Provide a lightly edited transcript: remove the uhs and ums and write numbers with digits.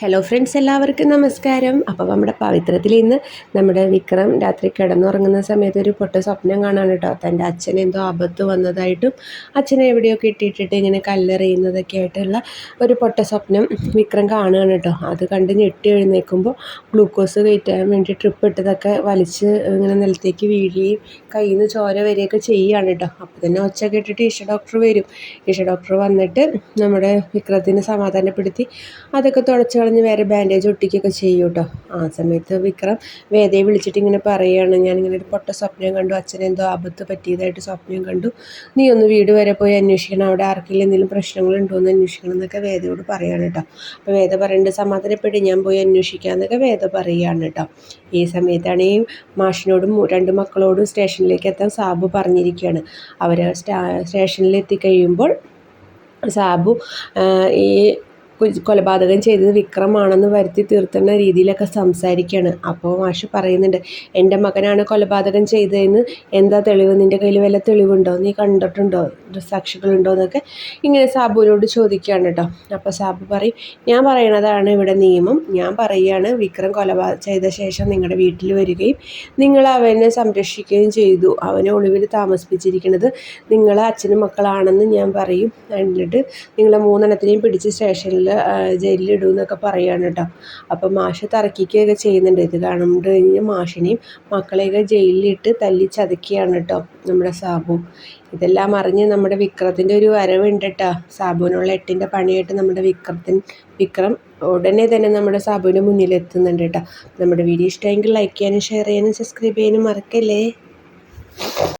Hello friends, എല്ലാവർക്കും നമസ്കാരം. അപ്പോൾ നമ്മുടെ പവിത്രത്തിൽ ഇന്ന് നമ്മുടെ വിക്രം രാത്രി കിടന്നുറങ്ങുന്ന സമയത്ത് ഒരു പൊട്ട സ്വപ്നം കാണാൻ കേട്ടോ. തൻ്റെ അച്ഛൻ എന്തോ ആപത്ത് വന്നതായിട്ടും അച്ഛനെ എവിടെയൊക്കെ ഇട്ടിട്ടിട്ട് ഇങ്ങനെ കല്ലെറിയുന്നതൊക്കെ ആയിട്ടുള്ള ഒരു പൊട്ട സ്വപ്നം വിക്രം കാണുകയാണ് കേട്ടോ. അത് കണ്ട് ഞെട്ടി എഴുന്നേൽക്കുമ്പോൾ ഗ്ലൂക്കോസ് കയറ്റാൻ വേണ്ടി ട്രിപ്പ് ഇട്ടതൊക്കെ വലിച്ച് ഇങ്ങനെ നിലത്തേക്ക് വീഴുകയും കയ്യിൽ നിന്ന് ചോര വരികയൊക്കെ ചെയ്യുകയാണ് കേട്ടോ. അപ്പോൾ തന്നെ ഒച്ച കേട്ടിട്ട് ഈശ ഡോക്ടർ വരും. ഈശ ഡോക്ടർ വന്നിട്ട് നമ്മുടെ വിക്രത്തിനെ സമാധാനപ്പെടുത്തി അതൊക്കെ തുടച്ച് കളഞ്ഞ് വേറെ ബാൻഡേജ് ഒട്ടിക്കുകയൊക്കെ ചെയ്യും കേട്ടോ. ആ സമയത്ത് വിക്രം വേദയെ വിളിച്ചിട്ട് ഇങ്ങനെ പറയുകയാണ്, ഞാനിങ്ങനെ ഒരു പൊട്ട സ്വപ്നം കണ്ടു, അച്ഛനെന്തോ ആപത്ത് പറ്റിയതായിട്ട് സ്വപ്നം കണ്ടു, നീ ഒന്ന് വീട് വരെ പോയി അന്വേഷിക്കണം, അവിടെ ആർക്കെങ്കിലും എന്തെങ്കിലും പ്രശ്നങ്ങളുണ്ടോ എന്ന് അന്വേഷിക്കണം എന്നൊക്കെ വേദയോട് പറയുകയാണ് കേട്ടോ. അപ്പോൾ വേദ പറയുന്നുണ്ട്, സമാധാനപ്പെട്ട് ഞാൻ പോയി അന്വേഷിക്കാമെന്നൊക്കെ വേദ പറയുകയാണ് കേട്ടോ. ഈ സമയത്താണ് ഈ മാഷിനോടും രണ്ട് മക്കളോടും സ്റ്റേഷനിലേക്ക് എത്താൻ സാബു പറഞ്ഞിരിക്കുകയാണ്. അവർ സ്റ്റേഷനിൽ എത്തിക്കഴിയുമ്പോൾ സാബു ഈ കൊലപാതകം ചെയ്തത് വിക്രമാണെന്ന് വരുത്തി തീർത്തുന്ന രീതിയിലൊക്കെ സംസാരിക്കുകയാണ്. അപ്പോൾ മാഷ് പറയുന്നുണ്ട്, എൻ്റെ മകനാണ് കൊലപാതകം ചെയ്തതെന്ന് എന്താ തെളിവ്, നിൻ്റെ കയ്യിൽ വല്ല തെളിവുണ്ടോ, നീ കണ്ടിട്ടുണ്ടോ, സാക്ഷികളുണ്ടോ എന്നൊക്കെ ഇങ്ങനെ സാബുവിനോട് ചോദിക്കുകയാണ് കേട്ടോ. അപ്പോൾ സാബു പറയും, ഞാൻ പറയണതാണ് ഇവിടെ നിയമം, ഞാൻ പറയുകയാണ് വിക്രം ചെയ്ത ശേഷം നിങ്ങളുടെ വീട്ടിൽ വരികയും നിങ്ങൾ അവനെ സംരക്ഷിക്കുകയും ചെയ്തു, അവനെ ഒളിവിൽ താമസിപ്പിച്ചിരിക്കുന്നത് നിങ്ങൾ അച്ഛനും മക്കളാണെന്ന് ഞാൻ പറയും, എന്നിട്ട് നിങ്ങളെ മൂന്നെണ്ണത്തിനെയും പിടിച്ച് സ്റ്റേഷനിൽ ജയിലിലിടും എന്നൊക്കെ പറയുകയാണ് കേട്ടോ. അപ്പം മാഷ് തർക്കിക്കുകയൊക്കെ ചെയ്യുന്നുണ്ട്. ഇത് കാണുമ്പോൾ കഴിഞ്ഞ് മാഷിനെയും മക്കളെയൊക്കെ ജയിലിലിട്ട് തല്ലി ചതക്കുകയാണ് കേട്ടോ നമ്മുടെ സാബു. ഇതെല്ലാം അറിഞ്ഞ് നമ്മുടെ വിക്രത്തിൻ്റെ ഒരു വരവുണ്ട് കേട്ടോ. സാബുവിനുള്ള 8ൻ്റെ പണിയായിട്ട് നമ്മുടെ വിക്രം ഉടനെ തന്നെ നമ്മുടെ സാബുവിൻ്റെ മുന്നിലെത്തുന്നുണ്ട് കേട്ടോ. നമ്മുടെ വീഡിയോ ഇഷ്ടമെങ്കിൽ ലൈക്ക് ചെയ്യാനും ഷെയർ ചെയ്യാനും സബ്സ്ക്രൈബ് ചെയ്യാനും മറക്കല്ലേ.